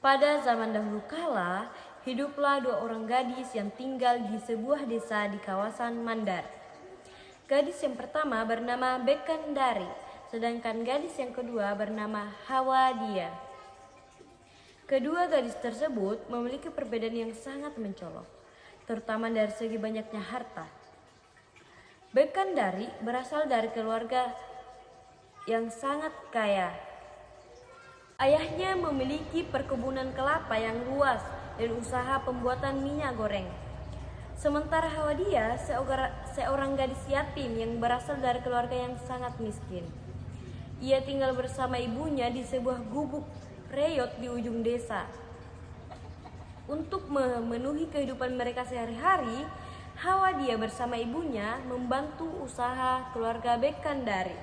Pada zaman dahulu kala, hiduplah dua orang gadis yang tinggal di sebuah desa di kawasan Mandar. Gadis yang pertama bernama Bekandari, sedangkan gadis yang kedua bernama Hawadia. Kedua gadis tersebut memiliki perbedaan yang sangat mencolok, terutama dari segi banyaknya harta. Bekandari berasal dari keluarga yang sangat kaya. Ayahnya memiliki perkebunan kelapa yang luas dan usaha pembuatan minyak goreng. Sementara Hawadia seorang gadis yatim yang berasal dari keluarga yang sangat miskin. Ia tinggal bersama ibunya di sebuah gubuk reyot di ujung desa. Untuk memenuhi kehidupan mereka sehari-hari, Hawadia bersama ibunya membantu usaha keluarga Bekandari.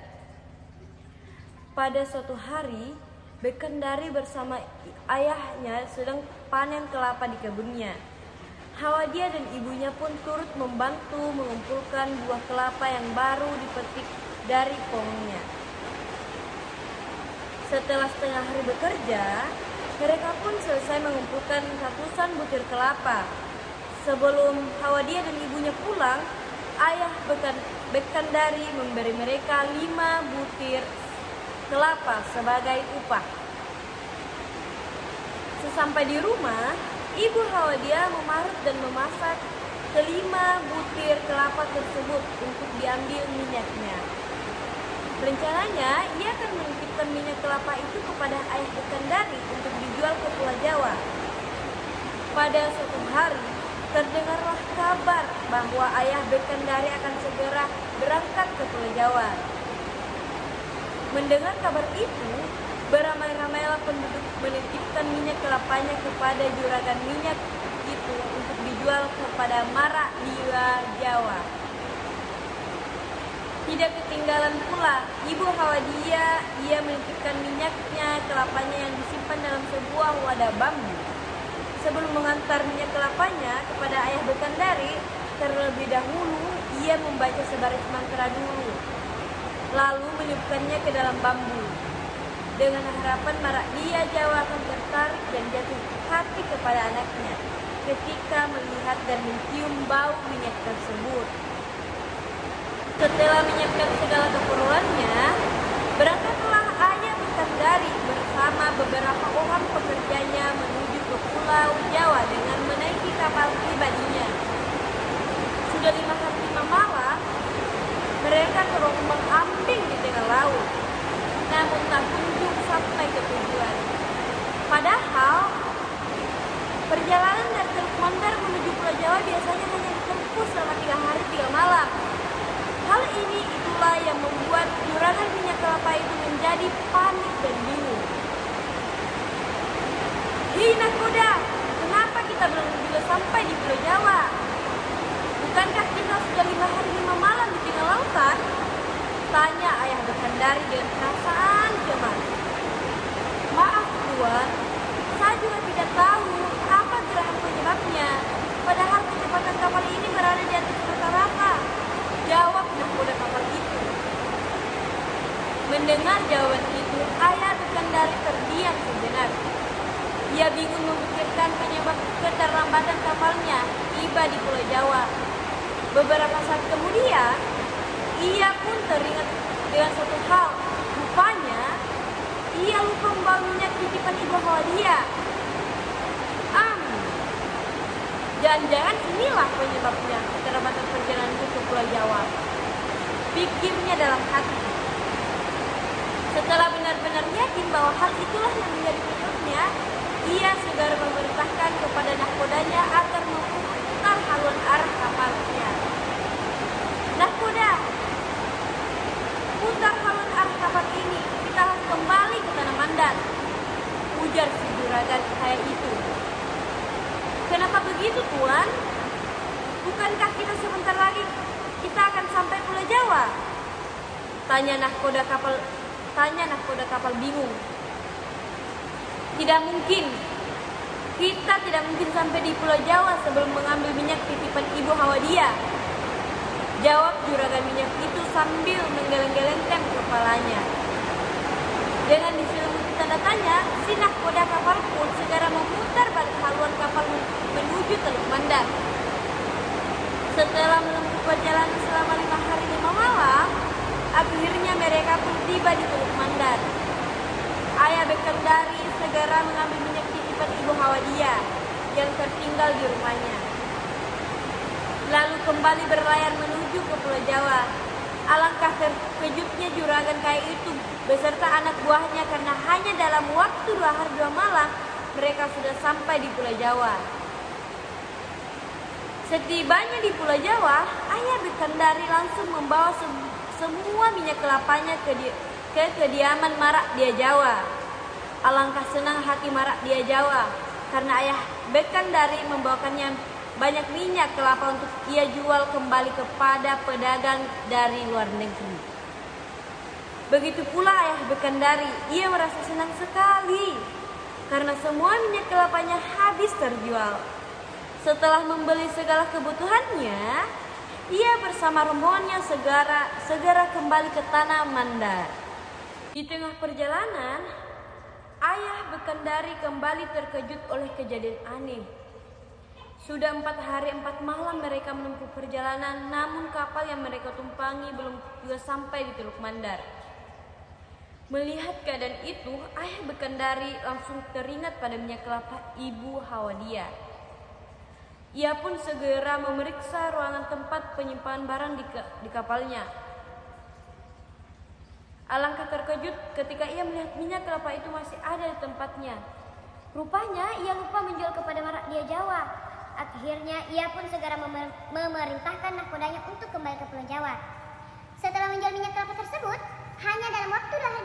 Pada suatu hari, Bekandari bersama ayahnya sedang panen kelapa di kebunnya. Hawadia dan ibunya pun turut membantu mengumpulkan buah kelapa yang baru dipetik dari pohonnya. Setelah setengah hari bekerja, mereka pun selesai mengumpulkan ratusan butir kelapa. Sebelum Hawadia dan ibunya pulang, ayah Bekandari memberi mereka 5 butir kelapa sebagai upah. Sesampai di rumah, ibu Hawadia memarut dan memasak kelima butir kelapa tersebut untuk diambil minyaknya. Rencananya, ia akan menitipkan minyak kelapa itu kepada ayah Bekandari untuk dijual ke Pulau Jawa. Pada suatu hari, terdengarlah kabar bahwa ayah Bekandari akan segera berangkat ke Pulau Jawa. Mendengar kabar itu, beramai-ramailah penduduk menitipkan minyak kelapanya kepada juragan minyak itu untuk dijual kepada Marak di Jawa. Tidak ketinggalan pula, ibu Hawadia, ia menitipkan minyaknya kelapanya yang disimpan dalam sebuah wadah bambu. Sebelum mengantar minyak kelapanya kepada ayah Bekandari, terlebih dahulu ia membaca sebaris mantra dulu, lalu meniupkannya ke dalam bambu. Dengan harapan Marak dia Jawa akan tertarik dan jatuh hati kepada anaknya ketika melihat dan mencium bau minyak tersebut. Setelah menyiapkan segala keperluannya, berangkatlah ayah Bekandari bersama beberapa orang pekerjanya menuju ke Pulau Jawa dengan menaiki kapal pribadinya. Sudah 5 hari 5 malam, mereka terombang-ambing di tengah laut, namun tak kunjung sampai ke tujuan. Padahal, perjalanan dari Teluk Mandar menuju Pulau Jawa biasanya hanya ditempuh selama 3 hari 3 malam. Hal ini itulah yang membuat juragan minyak kelapa itu menjadi panik dan bingung. "Hei nakoda, kenapa kita belum juga sampai di Pulau Jawa? Bukankah kita sudah 5 hari 5 malam di tengah lautan?" tanya ayah Bekandari dengan perasaan cemas. "Maaf Tuan, saya juga tidak tahu apa gerakan penyebabnya. Padahal kecepatan kapal ini berada di atas rata-rata," jawab nahkoda kapal itu. Mendengar jawaban itu, ayah Bekandari terdiam sejenak. Ia bingung memikirkan penyebab keterlambatan kapalnya tiba di Pulau Jawa. Beberapa saat kemudian, ia pun teringat dengan suatu hal. Rupanya, ia lupa membawa minyak titipan ibu Hawadia. Jangan-jangan inilah penyebabnya keterlambatan perjalanan ke Pulau Jawa, pikirnya dalam hati. Setelah benar-benar yakin bahwa hal itulah yang menjadi penyebabnya, ia segera memerintahkan kepada nahkodanya agar memutar haluan arah kapalnya. "Nahkoda, putar haluan arah kapal ini, kita harus kembali ke Tanah Mandar," ujar si juragan kaya itu. "Kenapa begitu Tuan? Bukankah kita sebentar lagi kita akan sampai Pulau Jawa?" Tanya nahkoda kapal bingung. "Tidak mungkin. Kita tidak mungkin sampai di Pulau Jawa sebelum mengambil minyak titipan ibu Hawadia," jawab juragan minyak itu sambil menggeleng-gelengkan kepalanya. Dengan diselimuti tanda tanya, si nahkoda kapal pun segera menuju Teluk Mandar. Setelah menempuh perjalanan selama 5 hari 5 malam, akhirnya mereka pun tiba di Teluk Mandar. Ayah Bekendari segera mengambil minyak titipan Ibu Hawadiyah yang tertinggal di rumahnya, lalu kembali berlayar menuju ke Pulau Jawa. Alangkah terkejutnya juragan kaya itu beserta anak buahnya karena hanya dalam waktu 2 hari 2 malam mereka sudah sampai di Pulau Jawa. Setibanya di Pulau Jawa, ayah Bekendari langsung membawa semua minyak kelapanya ke kediaman Marak Dia Jawa. Alangkah senang hati Marak Dia Jawa karena ayah Bekendari membawakannya banyak minyak kelapa untuk ia jual kembali kepada pedagang dari luar negeri. Begitu pula ayah Bekendari, ia merasa senang sekali karena semua minyak kelapanya habis terjual. Setelah membeli segala kebutuhannya, ia bersama rombongannya segera kembali ke tanah Mandar. Di tengah perjalanan, ayah Bekendari kembali terkejut oleh kejadian aneh. Sudah 4 hari 4 malam mereka menempuh perjalanan, namun kapal yang mereka tumpangi belum juga sampai di Teluk Mandar. Melihat keadaan itu, ayah Bekendari langsung teringat pada minyak kelapa Ibu Hawadiyah. Ia pun segera memeriksa ruangan tempat penyimpanan barang di kapalnya. Alangkah terkejut ketika ia melihat minyak kelapa itu masih ada di tempatnya. Rupanya ia lupa menjual kepada Marak Dia Jawa. Akhirnya ia pun segera memerintahkan nahkodanya untuk kembali ke Pulau Jawa. Setelah menjual minyak kelapa tersebut, hanya dalam waktu 2 hari